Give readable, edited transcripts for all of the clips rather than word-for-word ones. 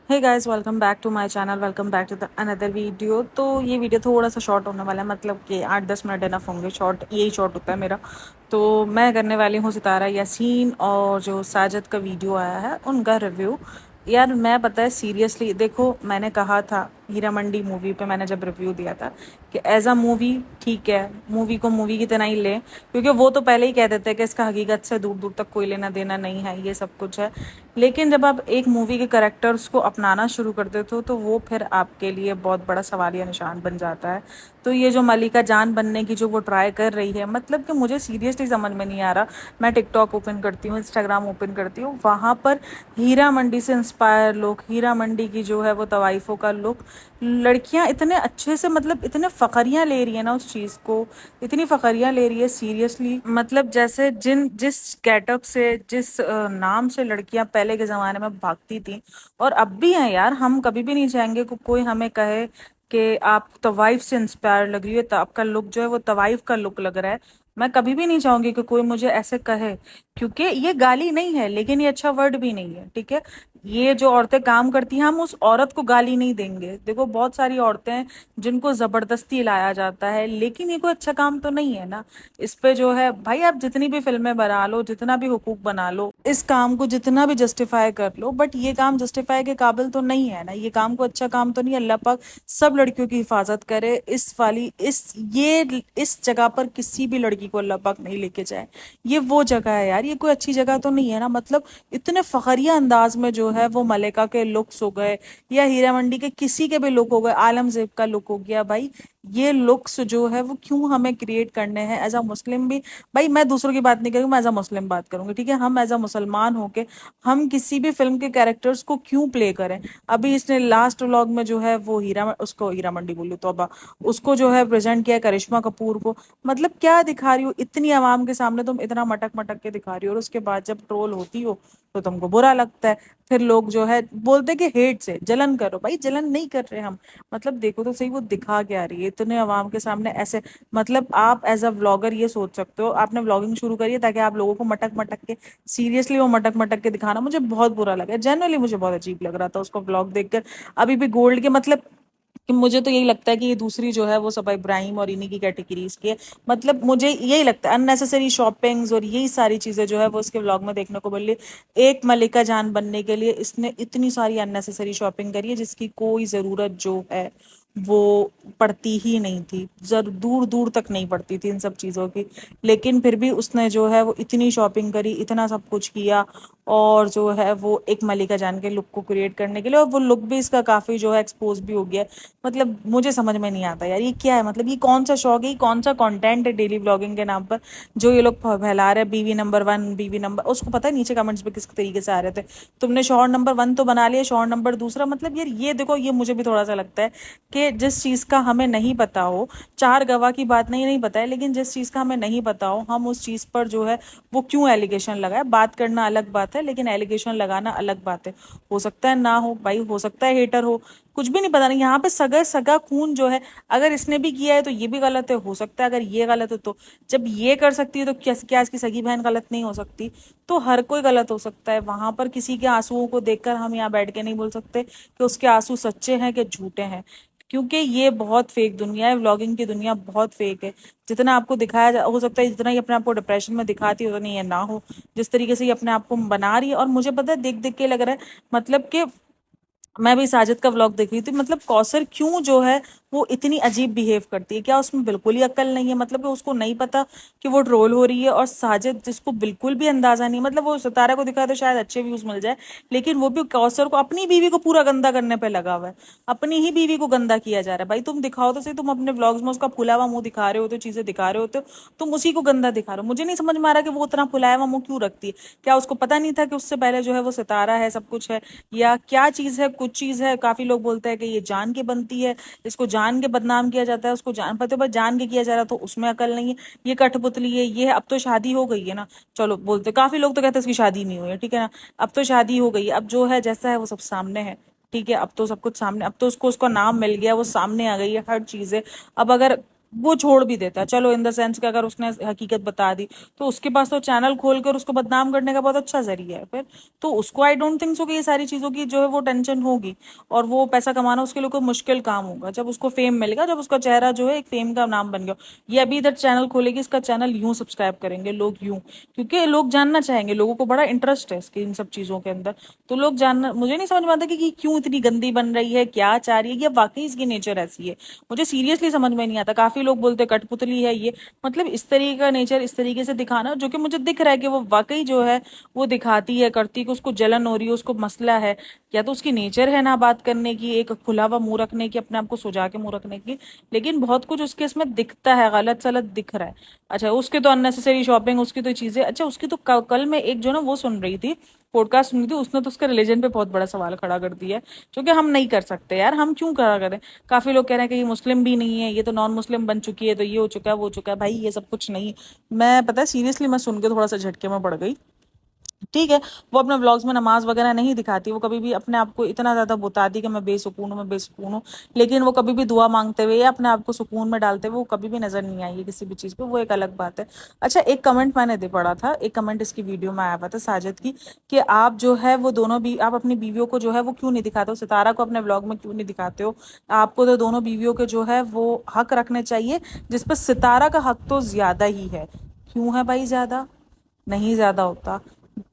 Hey guys, welcome back to my channel. Welcome back to the another video. तो ये video थोड़ा सा short होने वाला है, मतलब कि 8-10 मिनट इनफ होंगे। शॉर्ट यही शॉर्ट होता है मेरा। तो मैं करने वाली हूँ सितारा यासीन और जो साजिद का वीडियो आया है उनका रिव्यू। यार मैं पता है सीरियसली, देखो मैंने कहा था हीरा मंडी मूवी पे, मैंने जब रिव्यू दिया था कि एज अ मूवी ठीक है, मूवी को मूवी की तरह ही लें, क्योंकि वो तो पहले ही कह देते हैं कि इसका हकीकत से दूर दूर तक कोई लेना देना नहीं है, ये सब कुछ है। लेकिन जब आप एक मूवी के कैरेक्टर्स को अपनाना शुरू कर देते हो तो वो फिर आपके लिए बहुत बड़ा सवालिया निशान बन जाता है। तो ये जो मलिका जान बनने की जो वो ट्राई कर रही है, मतलब कि मुझे सीरियसली समझ में नहीं आ रहा। मैं टिकटॉक ओपन करती हूँ, इंस्टाग्राम ओपन करती हूँ, वहाँ पर हीरा मंडी से इंस्पायर लोग, हीरा मंडी की जो है वो तवाइफों का लुक, लड़कियां इतने अच्छे से, मतलब इतने फ़खरियाँ ले रही है ना उस चीज़ को, इतनी फ़खरियाँ ले रही है सीरियसली। मतलब जैसे जिस गेटअप से, जिस नाम से लड़कियां पहले के ज़माने में भागती थी और अब भी हैं यार। हम कभी भी नहीं चाहेंगे कि कोई हमें कहे कि आप तवाइफ से इंस्पायर लग रही है, तो आपका लुक जो है वो तवाइफ का लुक लग रहा है। मैं कभी भी नहीं चाहूंगी कि कोई मुझे ऐसे कहे, क्योंकि ये गाली नहीं है, लेकिन ये अच्छा वर्ड भी नहीं है, ठीक है। ये जो औरतें काम करती हैं, हम उस औरत को गाली नहीं देंगे। देखो बहुत सारी औरतें हैं जिनको जबरदस्ती लाया जाता है, लेकिन ये कोई अच्छा काम तो नहीं है ना। इस पे जो है भाई, आप जितनी भी फिल्में बना लो, जितना भी हुकूक बना लो, इस काम को जितना भी जस्टिफाई कर लो, बट ये काम जस्टिफाई के काबिल तो नहीं है ना। ये काम को अच्छा काम तो नहीं है। अल्लाह पाक सब लड़कियों की हिफाजत करे। इस जगह पर किसी भी लड़की को अल्लाह पाक नहीं लेके जाए। ये वो जगह है यार, ये कोई अच्छी जगह तो नहीं है ना। मतलब इतने फखरिया अंदाज में जो है वो मलेका के लुक्स हो गए, या हीरा मंडी के किसी के भी लुक हो गए, आलम जेब का लुक हो गया भाई। ये लुक्स जो है वो क्यों हमें क्रिएट करने हैं एज अ मुस्लिम भी। भाई मैं दूसरों की बात नहीं करूंगी, मैं एज अ मुस्लिम बात करूंगी, ठीक है। हम एज अ मुसलमान होके हम किसी भी फिल्म के कैरेक्टर्स को क्यों प्ले करें। अभी इसने लास्ट व्लॉग में जो है वो हीरा मंडी बोली तो उसको जो है प्रेजेंट किया करिश्मा कपूर को। मतलब क्या दिखा रही हो इतनी आवाम के सामने, तुम इतना मटक मटक के दिखा रही हो, और उसके बाद जब ट्रोल होती हो तो तुमको बुरा लगता है। फिर लोग जो है बोलते कि हेट से जलन करो। भाई जलन नहीं कर रहे हम। मतलब देखो तो सही वो दिखा क्या रही है इतने आवाम के सामने ऐसे। मतलब आप एज अ व्लॉगर ये सोच सकते हो, आपने व्लॉगिंग शुरू करी है ताकि आप लोगों को मटक मटक के, सीरियसली वो मटक मटक के दिखाना मुझे बहुत बुरा लगा। जनरली मुझे बहुत अजीब लग रहा था उसको व्लॉग देखकर। अभी भी गोल्ड के, मतलब कि मुझे तो यही लगता है कि ये दूसरी जो है वो सब इब्राहिम और इन्हीं की कैटेगरीज की है। मतलब मुझे यही लगता है अननेसेसरी शॉपिंग्स और यही सारी चीजें जो है वो इसके व्लॉग में देखने को मिली। एक मलिका जान बनने के लिए इसने इतनी सारी अननेसेसरी शॉपिंग करी है जिसकी कोई जरूरत जो है वो पड़ती ही नहीं थी। जर दूर दूर तक नहीं पड़ती थी इन सब चीजों की। लेकिन फिर भी उसने जो है वो इतनी शॉपिंग करी, इतना सब कुछ किया, और जो है वो एक मलिका जान के लुक को क्रिएट करने के लिए, और वो लुक भी इसका काफी जो है एक्सपोज भी हो गया। मतलब मुझे समझ में नहीं आता यार, ये क्या है। मतलब ये कौन सा शौक है, ये कौन सा कंटेंट है डेली व्लॉगिंग के नाम पर जो ये लोग फैला रहे हैं। बीवी नंबर 1, बीवी नंबर, उसको पता है नीचे कमेंट्स पे किस तरीके से आ रहे थे, तुमने शौहर नंबर 1 तो बना लिया, शौहर नंबर दूसरा। मतलब यार ये देखो, ये मुझे भी थोड़ा सा लगता है कि जिस चीज का हमें नहीं पता हो, चार गवाह की बात नहीं नहीं पता है, लेकिन जिस चीज का हमें नहीं पता हो हम उस चीज पर जो है वो क्यों एलिगेशन लगाए। बात करना अलग बात है, लेकिन एलिगेशन लगाना अलग बात है। हो सकता है ना हो भाई, हो सकता है हेटर हो, कुछ भी नहीं पता। नहीं, यहाँ पे सगा सगा खून जो है, अगर इसने भी किया है तो ये भी गलत है। हो सकता है अगर ये गलत है तो जब ये कर सकती है तो क्या क्या इसकी सगी बहन गलत नहीं हो सकती। तो हर कोई गलत हो सकता है। वहां पर किसी के आंसुओं को देखकर हम यहाँ बैठ के नहीं बोल सकते कि उसके आंसू सच्चे हैं कि झूठे हैं, क्योंकि ये बहुत फेक दुनिया है। व्लॉगिंग की दुनिया बहुत फेक है। जितना आपको दिखाया हो सकता है, जितना ही अपने आप को डिप्रेशन में दिखाती है उतना ये ना हो, जिस तरीके से ये अपने आप को बना रही है। और मुझे पता है देख देख के लग रहा है, मतलब कि मैं भी साजिद का व्लॉग देख रही थी। मतलब कौसर क्यों जो है वो इतनी अजीब बिहेव करती है, क्या उसमें बिल्कुल ही अक्ल नहीं है। मतलब कि उसको नहीं पता कि वो ट्रोल हो रही है, और साजिद जिसको बिल्कुल भी अंदाजा नहीं, मतलब वो सितारा को दिखाए तो शायद अच्छे व्यूज मिल जाए, लेकिन वो भी कौसर को, अपनी बीवी को पूरा गंदा करने पे लगा हुआ है। अपनी ही बीवी को गंदा किया जा रहा है। भाई तुम दिखाओ तो सही, तुम अपने व्लॉग्स में उसका फुला हुआ मुंह दिखा रहे होते हो, चीजें दिखा रहे होते हो, तुम उसी को गंदा दिखा रहे हो। मुझे नहीं समझ में आ रहा कि वो उतना फुलाया हुआ मुंह क्यों रखती है। क्या उसको पता नहीं था कि उससे पहले जो है वो सितारा है, सब कुछ है, या क्या चीज है। कुछ चीज है, काफी लोग बोलते हैं कि ये जान के बनती है, इसको जान के बदनाम किया जाता है, उसको जान पते पर जान के किया जा रहा, तो उसमें अकल नहीं है। ये कठपुतली है, ये है। अब तो शादी हो गई है ना, चलो बोलते, काफी लोग तो कहते हैं इसकी शादी नहीं हुई है, ठीक है ना। अब तो शादी हो गई है, अब जो है जैसा है वो सब सामने है, ठीक है। अब तो सब कुछ सामने, अब तो उसको उसका नाम मिल गया, वो सामने आ गई है हर चीज है। अब अगर वो छोड़ भी देता है, चलो इन द सेंस कि अगर उसने हकीकत बता दी तो उसके पास तो चैनल खोल कर उसको बदनाम करने का बहुत अच्छा जरिया है फिर। तो उसको आई डोंट थिंक सो कि ये सारी चीजों की जो है वो टेंशन होगी, और वो पैसा कमाना उसके लिए कोई मुश्किल काम होगा जब उसको फेम मिलेगा, जब उसका चेहरा जो है एक फेम का नाम बन गया। ये अभी इधर चैनल खोलेगी, इसका चैनल यूं सब्सक्राइब करेंगे लोग, यूं, क्योंकि लोग जानना चाहेंगे, लोगों को बड़ा इंटरेस्ट है इसके इन सब चीजों के अंदर। तो लोग जानना, मुझे नहीं समझ में आता कि क्यों इतनी गंदी बन रही है, क्या चाह रही है, या वाकई इसकी नेचर ऐसी है। मुझे सीरियसली समझ में नहीं आता। काफी लोग बोलते हैं कठपुतली है ये, मतलब इस तरीके का नेचर इस तरीके से दिखाना, जो कि मुझे दिख रहा है कि वो वाकई जो है वो दिखाती है, करती है, कि उसको जलन हो रही है, उसको मसला है, या तो उसकी नेचर है ना बात करने की, एक खुला हुआ मुंह रखने की, अपने आप को सुजा के मुंह रखने की। लेकिन बहुत कुछ उसके इसमें दिखता है, गलत सलत दिख रहा है। अच्छा, उसके तो अननेसेसरी शॉपिंग, उसकी तो चीजें, अच्छा उसकी तो कल मैं एक जो ना वो सुन रही थी, पॉडकास्ट सुनी थी, उसने तो उसके रिलीजन पे बहुत बड़ा सवाल खड़ा कर दिया है, जो कि हम नहीं कर सकते यार, हम क्यों खड़ा करें। काफी लोग कह रहे हैं कि ये मुस्लिम भी नहीं है, ये तो नॉन मुस्लिम बन चुकी है, तो ये हो चुका है वो हो चुका है, भाई ये सब कुछ नहीं। मैं पता है सीरियसली मैं सुन के थोड़ा सा झटके में पड़ गई। ठीक है, वो अपने व्लॉग्स में नमाज वगैरह नहीं दिखाती, वो कभी भी अपने आप को इतना ज्यादा बताती कि मैं बेसुकून हूँ, मैं बेसुकून हूँ, लेकिन वो कभी भी दुआ मांगते हुए या अपने आप को सुकून में डालते हुए वो कभी भी नजर नहीं आई है किसी भी चीज पे, वो एक अलग बात है। अच्छा, एक कमेंट मैंने दे पढ़ा था, एक कमेंट इसकी वीडियो में आया हुआ था साजिद की, कि आप जो है वो दोनों भी आप अपनी बीवियों को जो है वो क्यों नहीं दिखाते हो, सितारा को अपने व्लॉग में क्यों नहीं दिखाते हो, आपको तो दोनों बीवियों के जो है वो हक रखने चाहिए, जिसपे सितारा का हक तो ज्यादा ही है। क्यों है भाई ज्यादा? नहीं ज्यादा होता।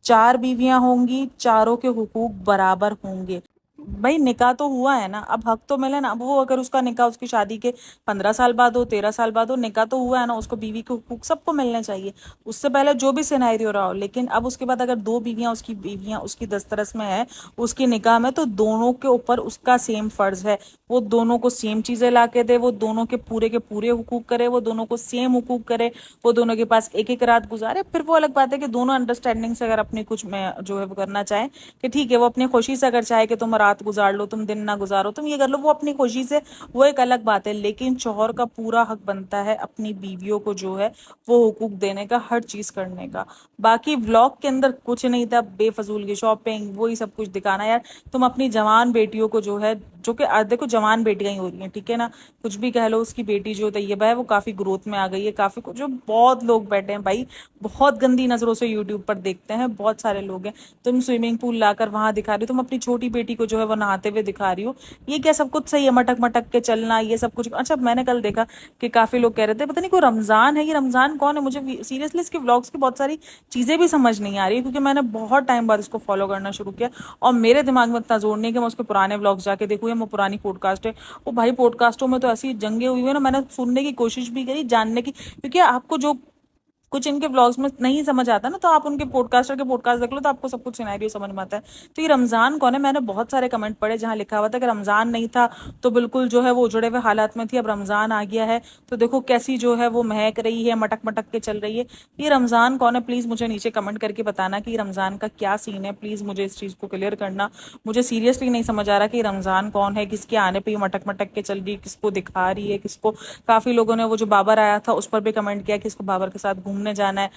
चार बीवियां होंगी, चारों के हुकूक बराबर होंगे। भाई निकाह तो हुआ है ना, अब हक तो मिले ना। अब वो अगर उसका निकाह उसकी शादी के 15 साल बाद हो, 13 साल बाद हो, निकाह तो हुआ है ना, उसको बीवी के हुकूक सबको मिलने चाहिए, उससे पहले जो भी सिनेरियो रहा हो। लेकिन अब उसके बाद अगर दो बीवियां उसकी दस्तरस में है, उसकी निकाह में, तो दोनों के ऊपर उसका सेम फर्ज है, वो दोनों को सेम चीजें ला के दे, वो दोनों के पूरे हुकूक करे, वो दोनों को सेम हुकूक करे, वो दोनों के पास एक एक रात गुजारे। फिर वो अलग बात है कि दोनों अंडरस्टैंडिंग से अगर अपनी कुछ में जो है वो करना चाहे, कि ठीक है, वो अपनी खुशी से अगर चाहे कि तुम रात गुजार लो, तुम दिन ना गुजारो, तुम ये कर लो, वो अपनी खुशी से, वो एक अलग बात है। लेकिन शौहर का पूरा हक बनता है अपनी बीवियों को जो है वो हुकूक देने का, हर चीज करने का। बाकी व्लॉग के अंदर कुछ नहीं था, बेफजूल की शॉपिंग, वही सब कुछ दिखाना यार। तुम अपनी जवान बेटियों को जो है, जो कि देखो जवान बेटियां ही हो रही हैं, ठीक है ना, कुछ भी कह लो, उसकी बेटी जो तैयबा है वो काफी ग्रोथ में आ गई है, काफी कुछ, जो बहुत लोग बैठे हैं भाई, बहुत गंदी नजरों से यूट्यूब पर देखते हैं, बहुत सारे लोग हैं। तुम स्विमिंग पूल लाकर वहां दिखा रही हो, तुम अपनी छोटी बेटी को जो है वो नहाते हुए दिखा रही हो, ये क्या सब कुछ सही है? मटक मटक के चलना, ये सब कुछ। अच्छा, मैंने कल देखा कि काफी लोग कह रहे थे पता नहीं कोई रमजान है, ये रमजान कौन है? मुझे सीरियसली इसके व्लॉग्स की बहुत सारी चीजें भी समझ नहीं आ रही है, क्योंकि मैंने बहुत टाइम बाद इसको फॉलो करना शुरू किया, और मेरे दिमाग में इतना जोर नहीं है कि मैं उसके पुराने व्लॉग्स जाके देखूँ, या मैं पुरानी पॉडकास्ट है, वो भाई पॉडकास्टों में तो ऐसी जंगे हुई है ना, मैंने सुनने की कोशिश भी करी, जानने की, क्योंकि आपको जो कुछ इनके व्लॉग्स में नहीं समझ आता ना, तो आप उनके पॉडकास्टर के पॉडकास्ट देख लो, तो आपको सब कुछ सिनेरियो समझ में आता है। तो ये रमजान कौन है? मैंने बहुत सारे कमेंट पढ़े जहां लिखा हुआ था कि रमजान नहीं था तो बिल्कुल जो है वो उजड़े हुए हालात में थी, अब रमजान आ गया है तो देखो कैसी जो है वो महक रही है, मटक मटक के चल रही है। ये रमजान कौन है? प्लीज मुझे नीचे कमेंट करके बताना कि रमजान का क्या सीन है, प्लीज मुझे इस चीज को क्लियर करना। मुझे सीरियसली नहीं समझ आ रहा कि रमजान कौन है, किसके आने पे ये मटक मटक के चल रही है, किसको दिखा रही है, किसको। काफी लोगों ने वो जो बाबर आया था उस पर भी कमेंट किया कि इसको बाबर के साथ घूमने जाना है,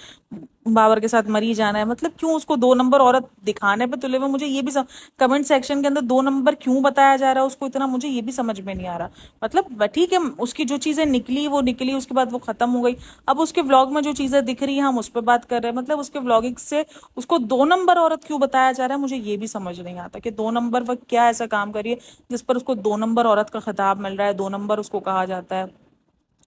बाबर के साथ मरी जाना है, मतलब क्यों उसको 2 नंबर औरत दिखाने पे तुले हुए। मुझे ये भी कमेंट सेक्शन के अंदर 2 नंबर क्यों बताया जा रहा है उसको इतना, मुझे ये भी समझ में नहीं आ रहा। मतलब ठीक है, उसकी जो चीजें निकली वो निकली, उसके बाद वो खत्म हो गई। अब उसके व्लॉग में जो चीजें दिख रही है हम उस पर बात कर रहे हैं, मतलब उसके व्लॉगिंग से उसको 2 नंबर औरत क्यों बताया जा रहा है, मुझे ये भी समझ नहीं आता कि 2 नंबर वह क्या ऐसा काम करिए जिस पर उसको 2 नंबर औरत का खिताब मिल रहा है, 2 नंबर उसको कहा जाता है।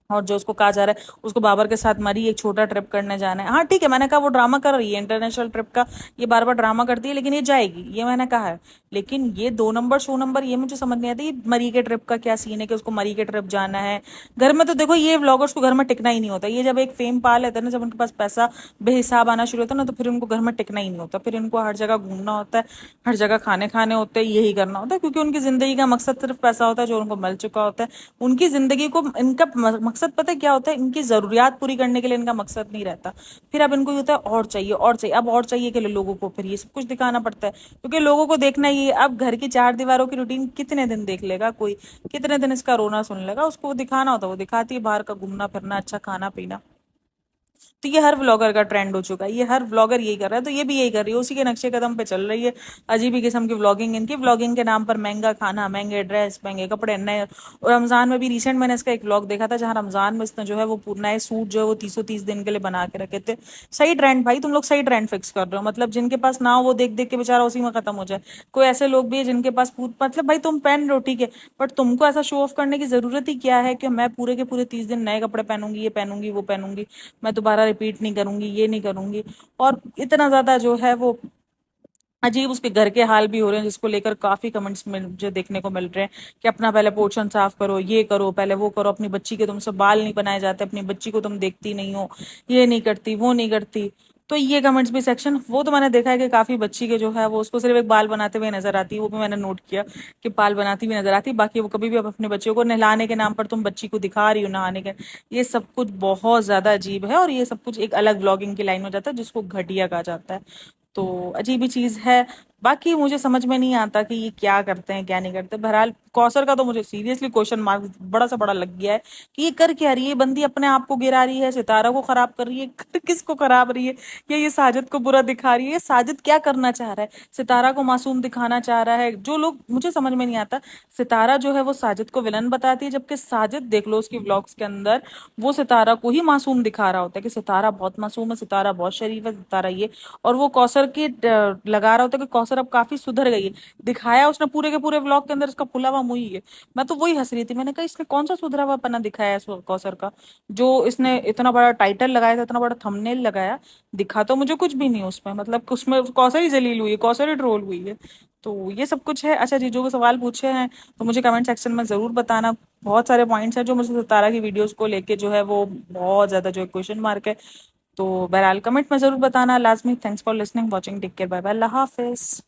और जो उसको कहा जा रहा है उसको बाबर के साथ मरी, एक छोटा ट्रिप करने जाना है। हाँ ठीक है, मैंने कहा वो ड्रामा कर रही है इंटरनेशनल ट्रिप का, ये बार बार ड्रामा करती है, लेकिन ये जाएगी, ये मैंने कहा है। लेकिन ये 2 नंबर शो नंबर, ये मुझे समझ नहीं आता, ये मरी के ट्रिप का क्या सीन है कि उसको मरी के ट्रिप जाना है। घर में तो देखो ये व्लॉगर्स को घर में टिकना ही नहीं होता, ये जब एक फेम पा लेते हैं ना, जब उनके पास पैसा बेहिसाब आना शुरू होता है ना, तो फिर उनको घर में टिकना ही नहीं होता, फिर इनको हर जगह घूमना होता है, हर जगह खाने खाने होते हैं, यही करना होता है, क्योंकि उनकी जिंदगी का मकसद सिर्फ पैसा होता है जो उनको मिल चुका होता है। उनकी जिंदगी को इनका मकसद पता है क्या होता है? इनकी जरूरियात पूरी करने के लिए इनका मकसद नहीं रहता। फिर अब इनको ये होता है और चाहिए और चाहिए, अब और चाहिए के लिए लोगों को फिर ये सब कुछ दिखाना पड़ता है, क्योंकि लोगों को देखना ही है। अब घर की 4 दीवारों की रूटीन कितने दिन देख लेगा कोई, कितने दिन इसका रोना सुन लेगा? उसको वो दिखाना होता है, वो दिखाती है बाहर का घूमना फिरना, अच्छा खाना पीना। तो ये हर व्लॉगर का ट्रेंड हो चुका है, ये हर व्लॉगर यही कर रहा है, तो ये भी यही कर रही है, उसी के नक्शे कदम पे चल रही है। अजीब ही किस्म की व्लॉगिंग, इनकी व्लॉगिंग के नाम पर महंगा खाना, महंगे ड्रेस, महंगे कपड़े, नए। और रमजान में भी रिसेंट मैंने इसका एक व्लॉग देखा था, जहाँ रमजान में इसने जो है वो नए सूट जो है वो 330 दिन के लिए बना के रखे थे। सही ट्रेंड भाई, तुम लोग सही ट्रेंड फिक्स कर रहे हो, मतलब जिनके पास ना हो वो देख देख के बेचारा उसी में खत्म हो जाए। कोई ऐसे लोग भी है जिनके पास मतलब भाई तुम पहन रहे हो ठीक है, बट तुमको ऐसा शो ऑफ करने की जरूरत ही क्या है कि मैं पूरे के पूरे 30 दिन नए कपड़े पहनूंगी, ये पहनूंगी, वो पहनूंगी, मैं दोबारा रिपीट नहीं करूंगी, ये नहीं करूंगी। और इतना ज्यादा जो है वो अजीब उसके घर के हाल भी हो रहे हैं, जिसको लेकर काफी कमेंट्स में मुझे देखने को मिल रहे हैं कि अपना पहले पोर्शन साफ करो, ये करो, पहले वो करो, अपनी बच्ची के तुमसे बाल नहीं बनाए जाते, अपनी बच्ची को तुम देखती नहीं हो, ये नहीं करती, वो नहीं करती। तो ये कमेंट्स भी सेक्शन, वो तो मैंने देखा है कि काफी बच्ची के जो है वो उसको सिर्फ एक बाल बनाते हुए नजर आती है, वो भी मैंने नोट किया कि बाल बनाती हुई नजर आती है, बाकी वो कभी भी अब अपने बच्चों को नहलाने के नाम पर तुम बच्ची को दिखा रही हो नहाने के। ये सब कुछ बहुत ज्यादा अजीब है, और ये सब कुछ एक अलग ब्लॉगिंग की लाइन में जाता है जिसको घटिया कहा जाता है। तो अजीब ही चीज है। बाकी मुझे समझ में नहीं आता कि ये क्या करते हैं क्या नहीं करते। बहरहाल कौसर का तो मुझे सीरियसली क्वेश्चन मार्क बड़ा सा बड़ा लग गया है कि ये कर क्या रही है, ये बंदी अपने आप को गिरा रही है, सितारा को खराब कर रही है, कर किसको खराब रही है, या ये साजिद को बुरा दिखा रही है। ये साजिद क्या करना चाह रहा है, सितारा को मासूम दिखाना चाह रहा है। जो लोग, मुझे समझ में नहीं आता, सितारा जो है वो साजिद को विलन बताती है, जबकि साजिद देख लो उसकी व्लॉग्स के अंदर वो सितारा को ही मासूम दिखा रहा होता है कि सितारा बहुत मासूम है, सितारा बहुत शरीफ है, सितारा ये। और वो कौसर की लगा रहा होता है कि कौसर अब काफी सुधर गई है। दिखाया उसने पूरे के पूरे व्लॉग के अंदर इसका फुला हुआ मुंह ही है। मैं तो वही हंस रही थी, मैंने कहा इसने कौन सा सुधरा हुआ पना दिखाया है इस कौसर का, जो इसने इतना बड़ा टाइटल लगाया था, इतना बड़ा थंबनेल लगाया। दिखा तो मुझे कुछ भी नहीं उसमें, मतलब उसमें कौसर ही जलील हुई है, कौसर ही ट्रोल हुई है। तो ये सब कुछ है। अच्छा जी, जो भी सवाल पूछे हैं तो मुझे कमेंट सेक्शन में जरूर बताना। बहुत सारे पॉइंट्स हैं जो मुझे सितारा की वीडियोस को लेके जो है वो बहुत ज्यादा जो है क्वेश्चन मार्क है। तो बहरहाल कमेंट में जरूर बताना लाजमी। Thanks for listening watching, take care, bye bye, अल्लाह हाफिज।